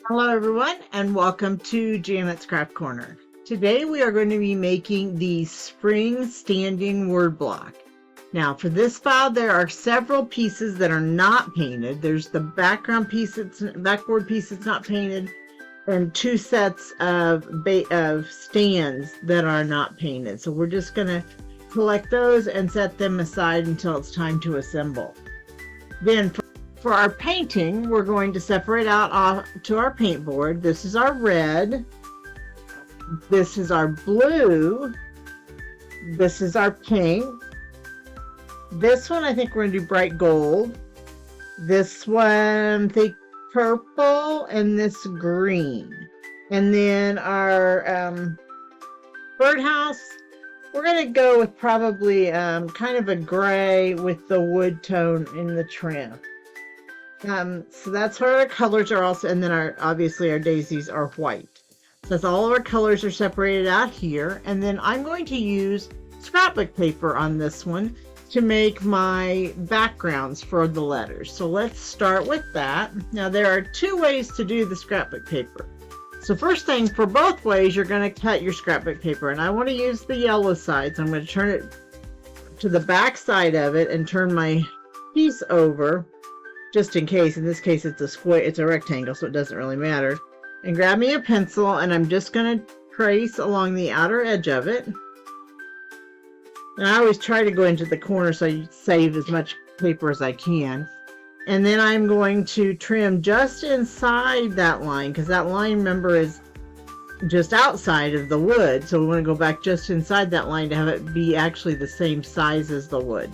Hello everyone and welcome to Janet's Craft Corner. Today we are going to be making the spring standing word block. Now for this file there are several pieces that are not painted. There's the background piece, backboard piece that's not painted, and two sets of stands that are not painted. So we're just going to collect those and set them aside until it's time to assemble. Then for our painting, we're going to separate out off to our paint board. This is our red. This is our blue. This is our pink. This one, I think we're going to do bright gold. This one, I think purple, and this green. And then our birdhouse, we're going to go with probably kind of a gray with the wood tone in the trim. So that's where our colors are also, and then obviously our daisies are white. So that's all of our colors are separated out here. And then I'm going to use scrapbook paper on this one to make my backgrounds for the letters. So let's start with that. Now there are two ways to do the scrapbook paper. So first thing, for both ways, you're going to cut your scrapbook paper, and I want to use the yellow side. So I'm going to turn it to the back side of it and turn my piece over. Just in case. In this case it's a square, it's a rectangle, so it doesn't really matter. And grab me a pencil, and I'm just going to trace along the outer edge of it. And I always try to go into the corner so I save as much paper as I can. And then I'm going to trim just inside that line, because that line, remember, is just outside of the wood. So we want to go back just inside that line to have it be actually the same size as the wood.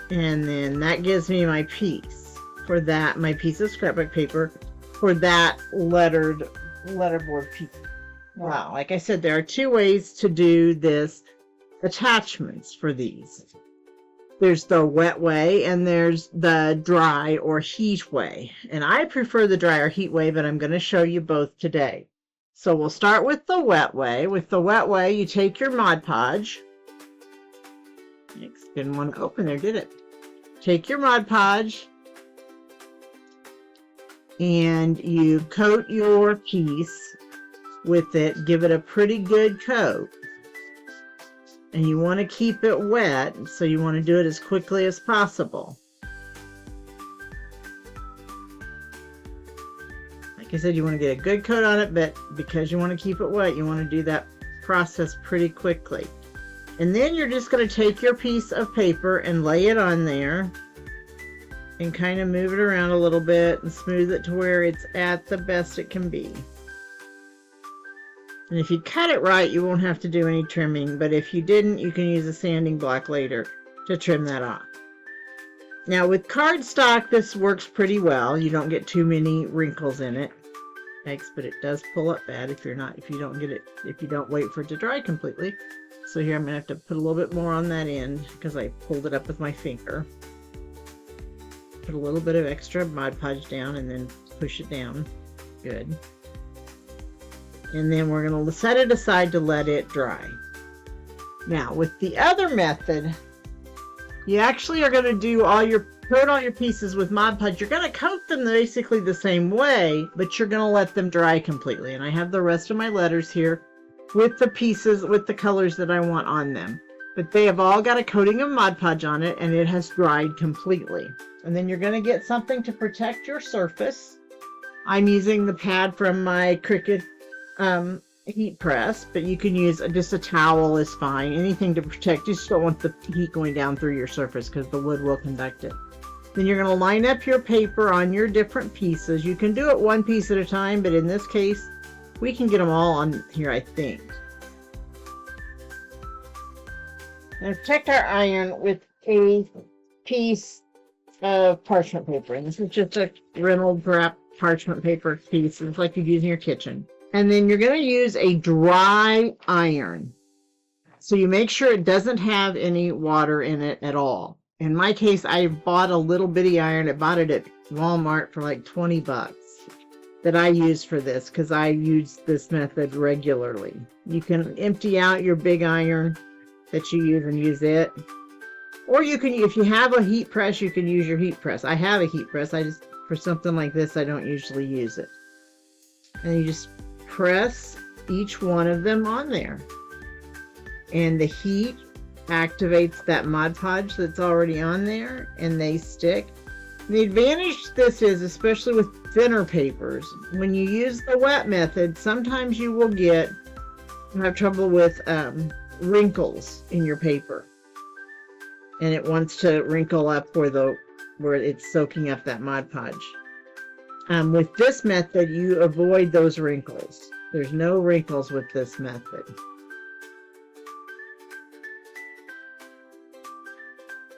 And then that gives me my piece for that, my piece of scrapbook paper for that letterboard piece. Wow, like I said, there are two ways to do this attachments for these. There's the wet way and there's the dry or heat way. And I prefer the dry or heat way, but I'm going to show you both today. So we'll start with the wet way. With the wet way, you take your Mod Podge. Didn't want to open there, did it? Take your Mod Podge and you coat your piece with it. Give it a pretty good coat. And you want to keep it wet, so you want to do it as quickly as possible. Like I said, you want to get a good coat on it, but because you want to keep it wet, you want to do that process pretty quickly. And then you're just going to take your piece of paper and lay it on there and kind of move it around a little bit and smooth it to where it's at the best it can be. And if you cut it right, you won't have to do any trimming, but if you didn't, you can use a sanding block later to trim that off. Now with cardstock, this works pretty well. You don't get too many wrinkles in it. Thanks, but it does pull up bad if you don't wait for it to dry completely. So here I'm going to have to put a little bit more on that end because I pulled it up with my finger. Put a little bit of extra Mod Podge down and then push it down. Good. And then we're going to set it aside to let it dry. Now with the other method, you actually are going to coat all your pieces with Mod Podge. You're going to coat them basically the same way, but you're going to let them dry completely. And I have the rest of my letters here with the pieces, with the colors that I want on them. But they have all got a coating of Mod Podge on it, and it has dried completely. And then you're going to get something to protect your surface. I'm using the pad from my Cricut heat press, but you can use just a towel is fine. Anything to protect. You just don't want the heat going down through your surface because the wood will conduct it. Then you're going to line up your paper on your different pieces. You can do it one piece at a time, but in this case, we can get them all on here, I think. And protect our iron with a piece of parchment paper. And this is just a Reynolds wrap parchment paper piece. It's like you use in your kitchen. And then you're going to use a dry iron. So you make sure it doesn't have any water in it at all. In my case, I bought a little bitty iron. I bought it at Walmart for like 20 bucks that I use for this because I use this method regularly. You can empty out your big iron that you use and use it. Or you can, if you have a heat press, you can use your heat press. I have a heat press. I just for something like this, I don't usually use it. And you just press each one of them on there. And the heat activates that Mod Podge that's already on there, and they stick. The advantage to this is, especially with thinner papers, when you use the wet method, sometimes you will have trouble with wrinkles in your paper, and it wants to wrinkle up where it's soaking up that Mod Podge. With this method, you avoid those wrinkles. There's no wrinkles with this method.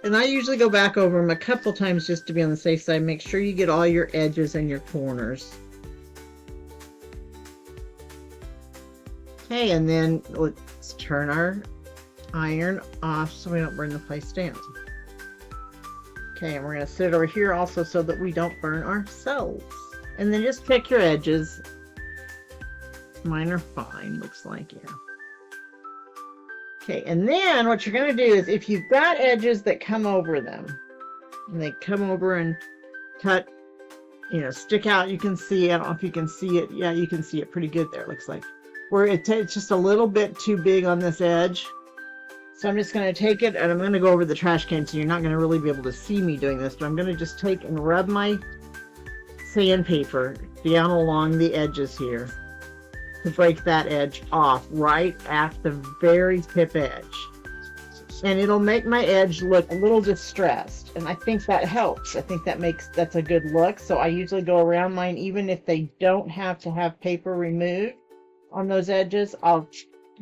And I usually go back over them a couple times just to be on the safe side. Make sure you get all your edges and your corners. Okay, and then let's turn our iron off so we don't burn the place down. Okay, and we're going to sit it over here also so that we don't burn ourselves. And then just pick your edges. Mine are fine, looks like, yeah. Okay, and then what you're going to do is, if you've got edges that come over them, and they come over and cut, stick out, you can see, I don't know if you can see it. Yeah, you can see it pretty good there, it looks like. Where it's just a little bit too big on this edge. So I'm just going to take it, and I'm going to go over the trash can, so you're not going to really be able to see me doing this, but I'm going to just take and rub my sandpaper down along the edges here to break that edge off right at the very tip edge. And it'll make my edge look a little distressed, and I think that helps. I think that's a good look. So I usually go around mine, even if they don't have to have paper removed on those edges, I'll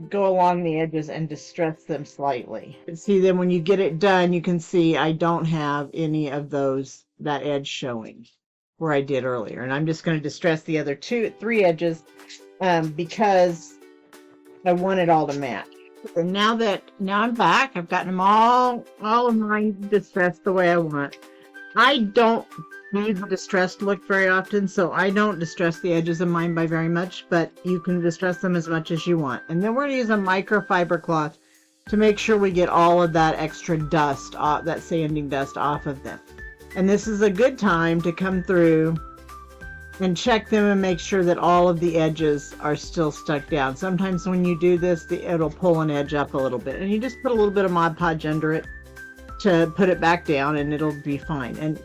go along the edges and distress them slightly. And see, then when you get it done, you can see I don't have any of that edge showing where I did earlier. And I'm just going to distress the other 3 edges because I want it all to match. And now I'm back, I've gotten them all of mine distressed the way I want. I don't need the distressed look very often, so I don't distress the edges of mine by very much, but you can distress them as much as you want. And then we're going to use a microfiber cloth to make sure we get all of that extra dust, that sanding dust off of them. And this is a good time to come through and check them and make sure that all of the edges are still stuck down. Sometimes when you do this, it'll pull an edge up a little bit, and you just put a little bit of Mod Podge under it to put it back down, and it'll be fine. And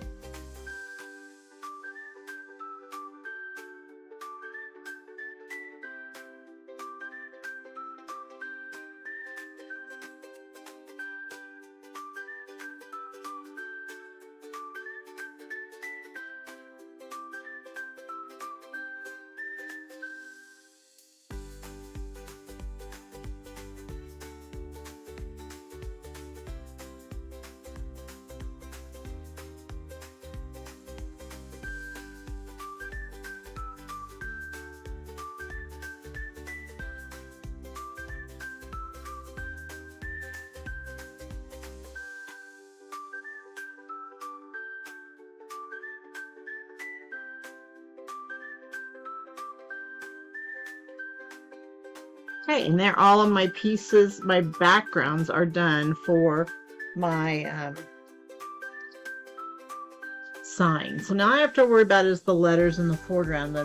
okay, and there, all of my pieces, my backgrounds are done for my sign. So now I have to worry about is the letters in the foreground,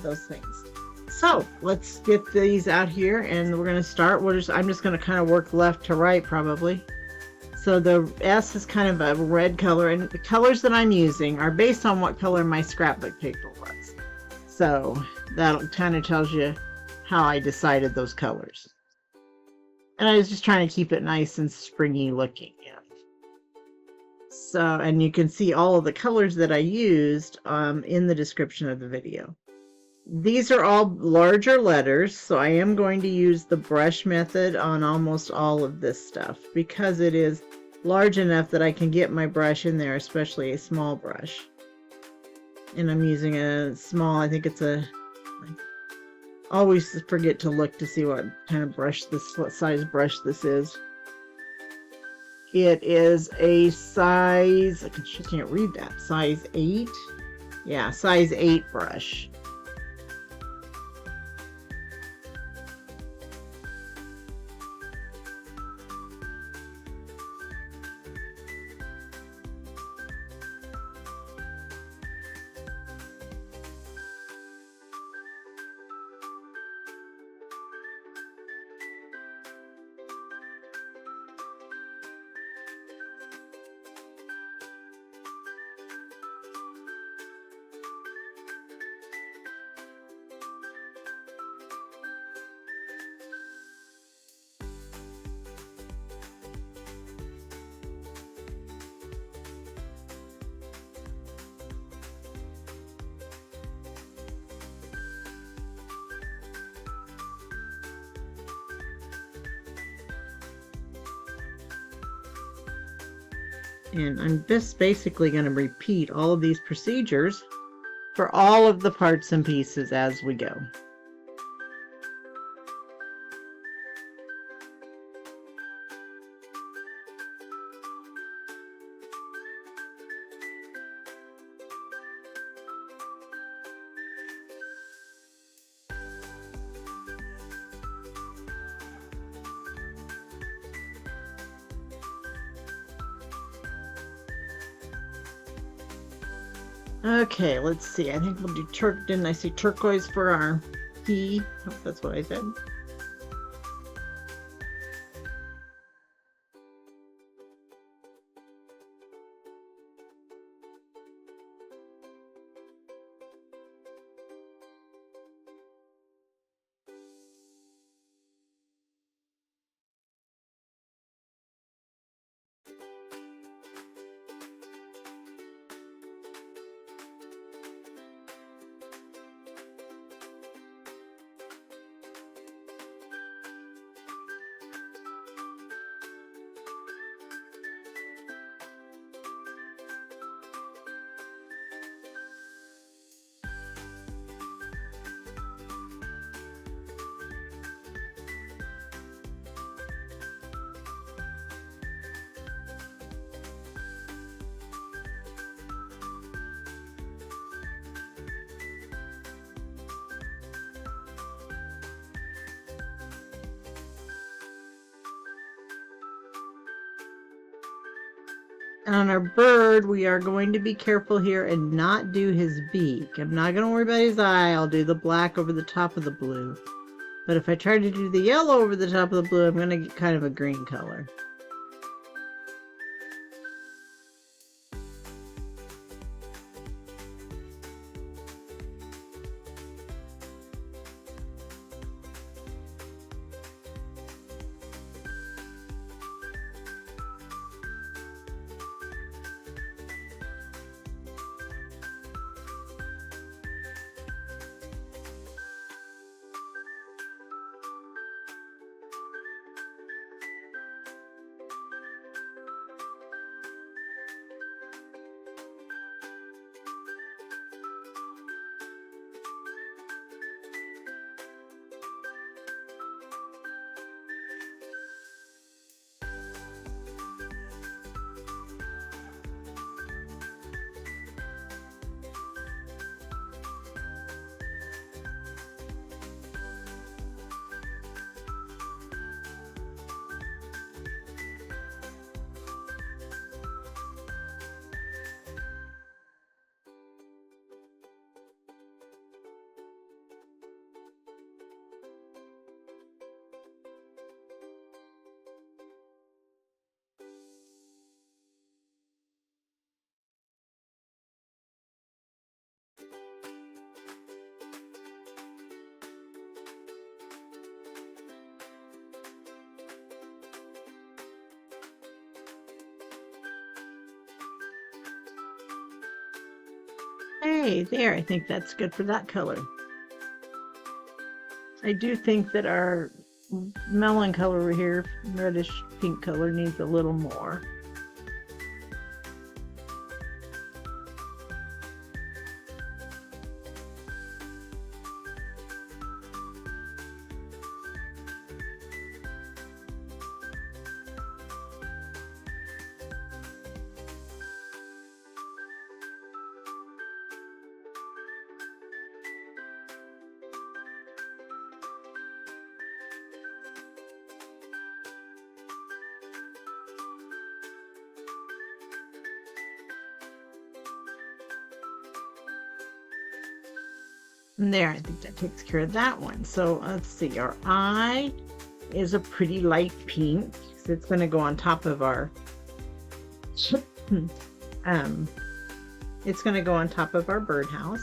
those things. So let's get these out here, and we're going to start. I'm just going to kind of work left to right probably. So the S is kind of a red color, and the colors that I'm using are based on what color my scrapbook paper was. So that kind of tells you how I decided those colors. And I was just trying to keep it nice and springy looking. Yeah. So, and you can see all of the colors that I used in the description of the video. These are all larger letters, so I am going to use the brush method on almost all of this stuff because it is large enough that I can get my brush in there, especially a small brush. And I'm using a small, I think it's I always forget to look to see what kind of brush what size brush this is. It is a size, I can't read that, size 8. Yeah, size 8 brush. And I'm just basically going to repeat all of these procedures for all of the parts and pieces as we go. Okay, let's see. I think we'll do didn't I say turquoise for our key? I hope that's what I said. And on our bird, we are going to be careful here and not do his beak. I'm not going to worry about his eye. I'll do the black over the top of the blue. But if I try to do the yellow over the top of the blue, I'm going to get kind of a green color. Hey, there, I think that's good for that color. I do think that our melon color over here, reddish pink color, needs a little more. And there, I think that takes care of that one. So let's see, our eye is a pretty light pink. So it's going to go on top of our, it's going to go on top of our birdhouse.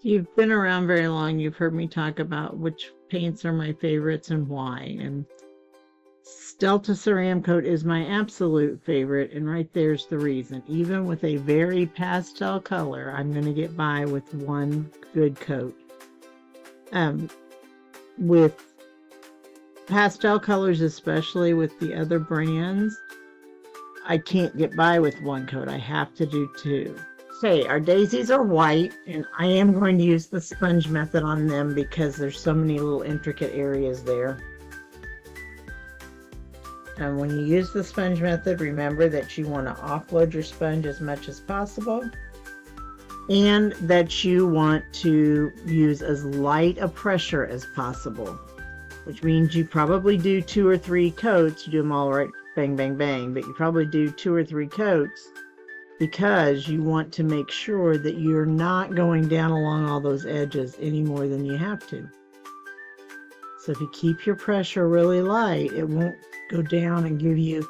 you've been around very long, you've heard me talk about which paints are my favorites and why. And Delta Ceram Coat is my absolute favorite, and right there's the reason. Even with a very pastel color, I'm going to get by with one good coat. With pastel colors, especially with the other brands, I can't get by with one coat. I have to do two. Okay, our daisies are white, and I am going to use the sponge method on them because there's so many little intricate areas there. And when you use the sponge method, remember that you want to offload your sponge as much as possible, and that you want to use as light a pressure as possible, which means you probably do 2 or 3 coats. You do them all right, bang, bang, bang, but you probably do 2 or 3 coats because you want to make sure that you're not going down along all those edges any more than you have to. So if you keep your pressure really light, it won't go down and give you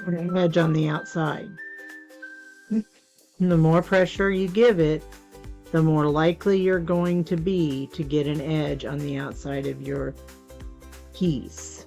an edge on the outside. And the more pressure you give it, the more likely you're going to be to get an edge on the outside of your piece.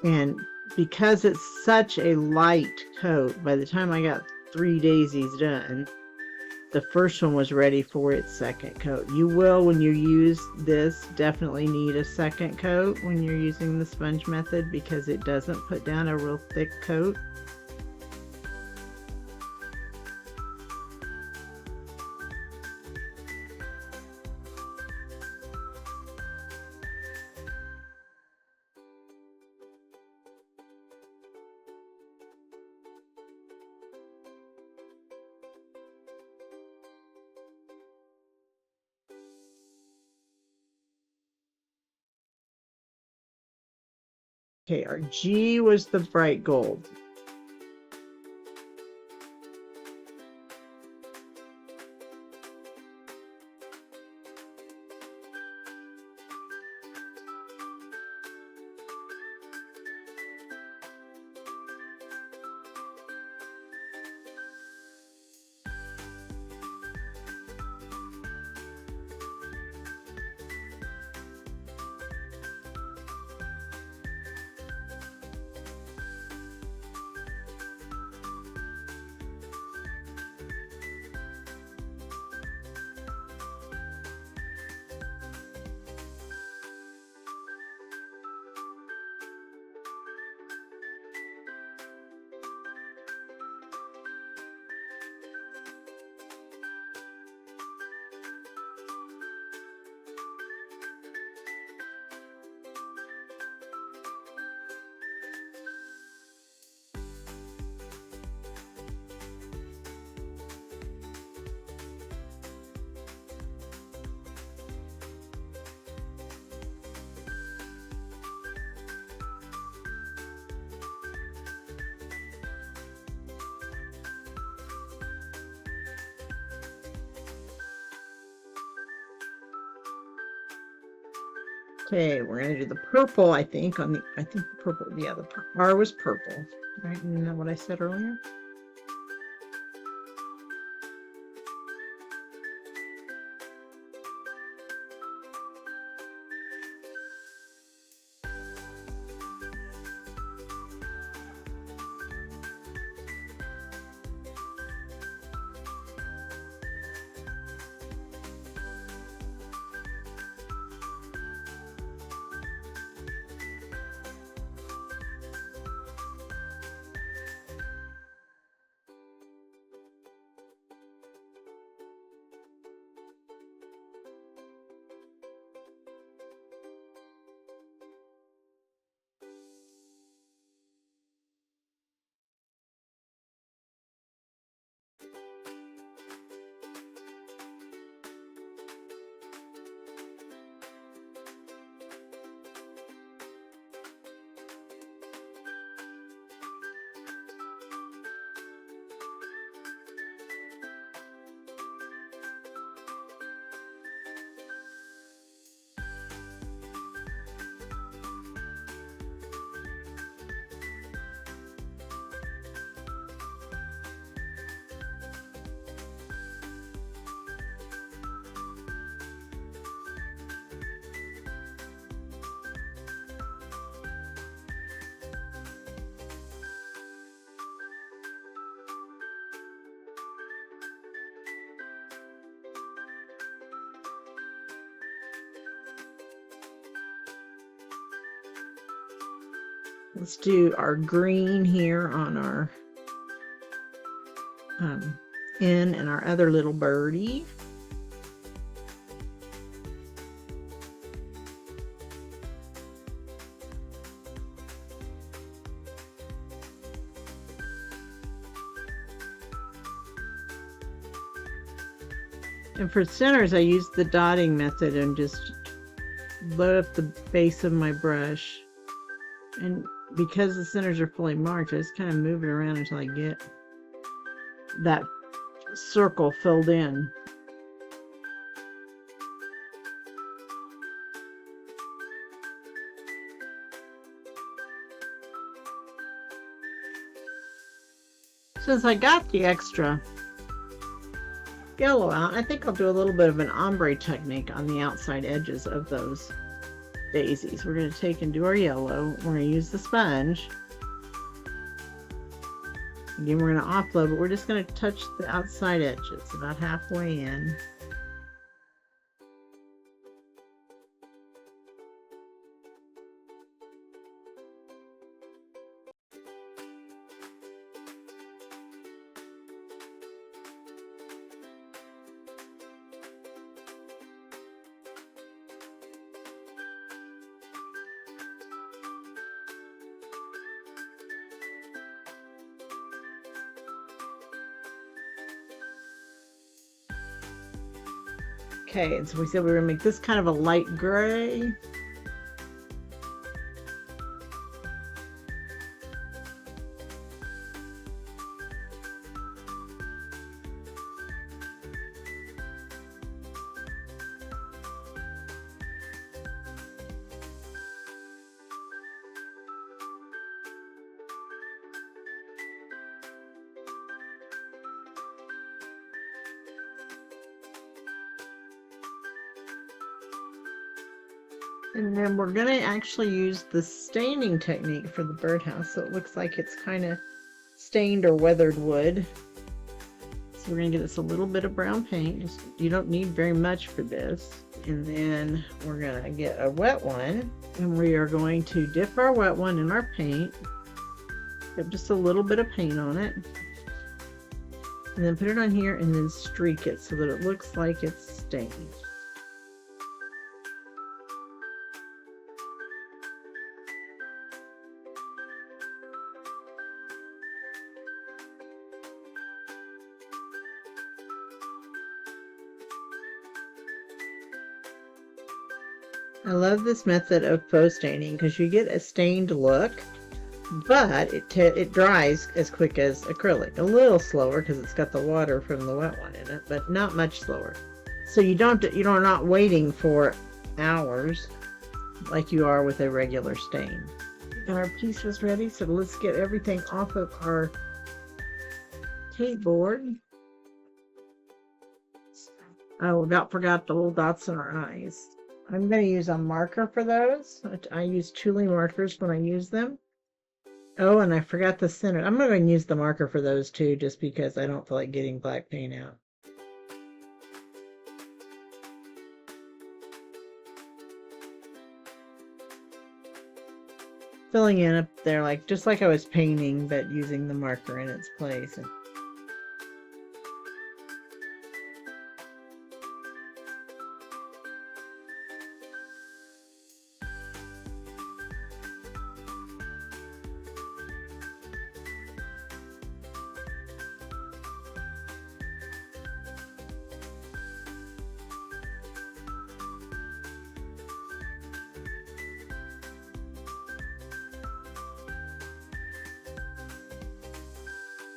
And because it's such a light coat, by the time I got 3 daisies done, the first one was ready for its second coat. You will, when you use this, definitely need a second coat when you're using the sponge method because it doesn't put down a real thick coat. Okay, our G was the bright gold. Okay, we're gonna do the purple, I think, on the, I think the purple, yeah, the R was purple, right? Isn't that what I said earlier? Let's do our green here on our N and our other little birdie. And for centers, I use the dotting method and just load up the base of my brush. And because the centers are fully marked, I just kind of move it around until I get that circle filled in. Since I got the extra yellow out, I think I'll do a little bit of an ombre technique on the outside edges of those daisies. We're going to take and do our yellow. We're going to use the sponge. Again, we're going to offload, but we're just going to touch the outside edges about halfway in. Okay, and so we said we were going to make this kind of a light gray. And then we're going to actually use the staining technique for the birdhouse, so it looks like it's kind of stained or weathered wood. So we're going to get us a little bit of brown paint. You don't need very much for this. And then we're going to get a wet one, and we are going to dip our wet one in our paint. Put just a little bit of paint on it. And then put it on here and then streak it so that it looks like it's stained. I love this method of faux staining because you get a stained look, but it dries as quick as acrylic. A little slower because it's got the water from the wet one in it, but not much slower. So you're not waiting for hours like you are with a regular stain. And our piece was ready, so let's get everything off of our tape board. Oh, about forgot the little dots in our eyes. I'm going to use a marker for those. I use Thule markers when I use them. Oh, and I forgot the center. I'm going to use the marker for those too, just because I don't feel like getting black paint out. Filling in up there, just like I was painting, but using the marker in its place.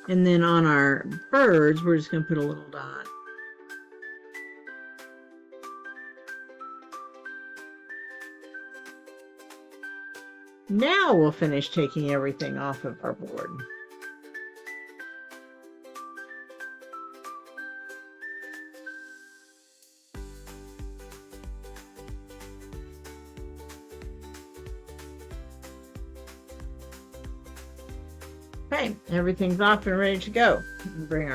And then on our birds, we're just going to put a little dot. Now we'll finish taking everything off of our board. Okay, everything's off and ready to go. We'll bring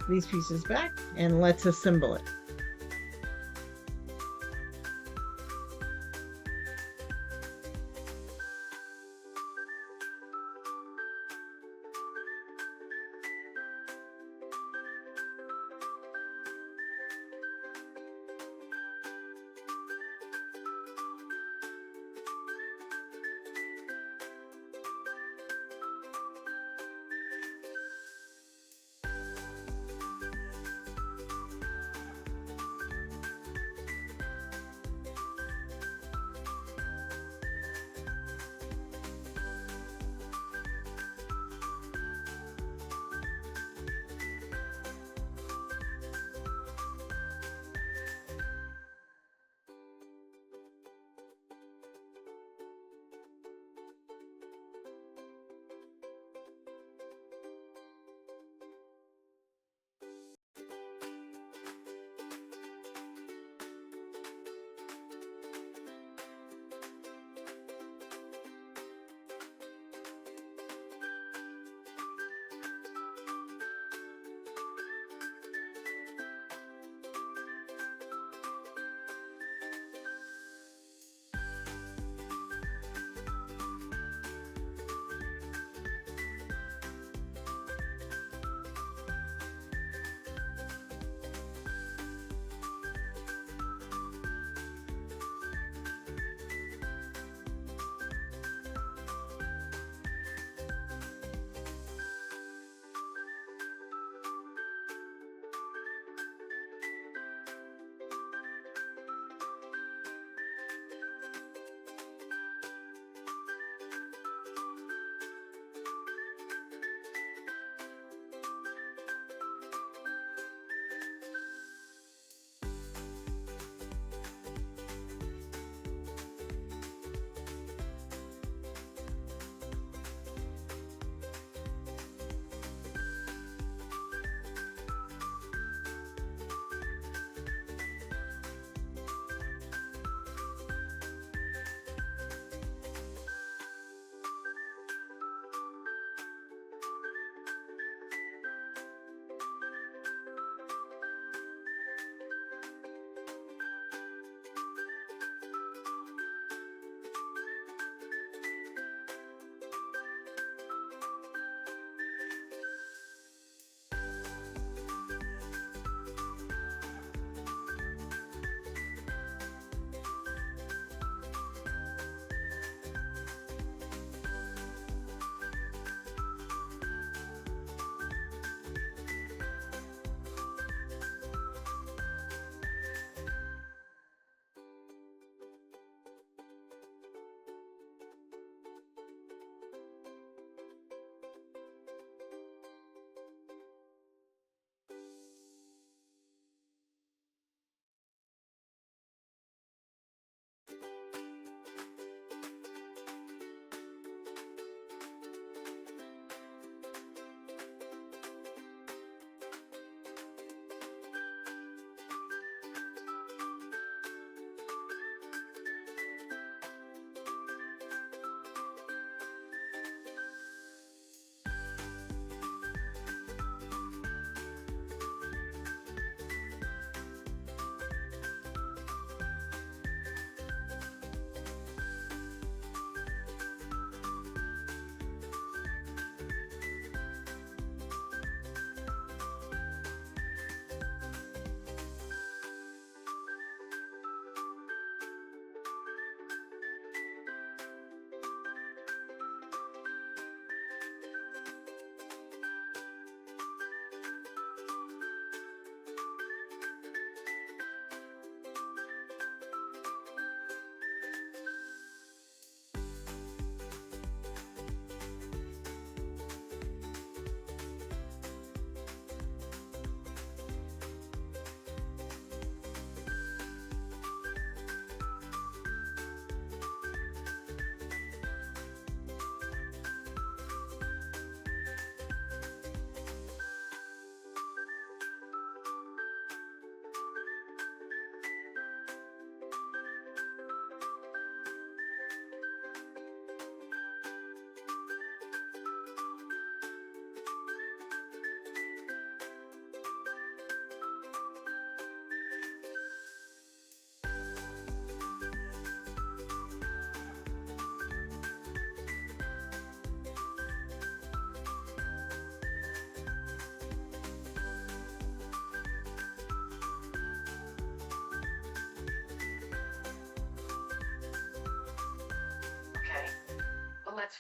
these pieces back and let's assemble it.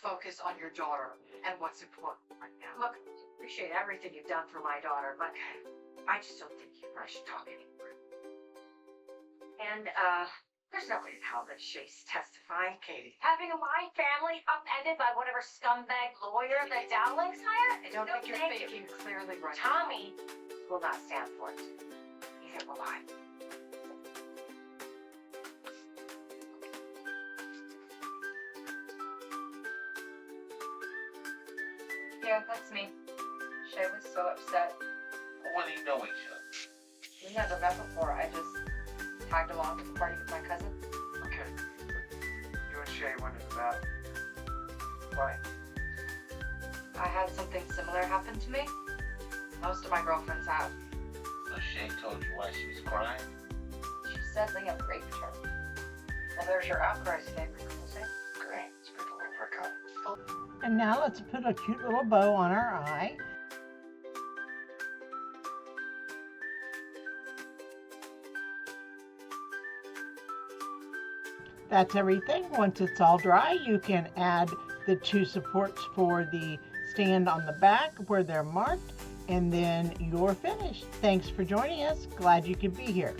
focus on your daughter and what's important right now. Look, I appreciate everything you've done for my daughter, but I just don't think you and I should talk anymore. And, there's no way in hell that she's testifying. Katie. Having my family upended by whatever scumbag lawyer that Dowling's hired? I don't think you're thinking clearly right now. Tommy will not stand for it. Neither will I. Yeah, that's me. Shay was so upset. When do you know each other? We never met before. I just tagged along to the party with my cousin. Okay. You and Shay went in the bathroom. Why? I had something similar happen to me. Most of my girlfriends have. So Shay told you why she was crying? She said Liam raped her. Well, there's your outcry today, Lindsay. Great. Let's make a little workout. And now let's put a cute little bow on our eye. That's everything. Once it's all dry, you can add the 2 supports for the stand on the back where they're marked, and then you're finished. Thanks for joining us. Glad you could be here.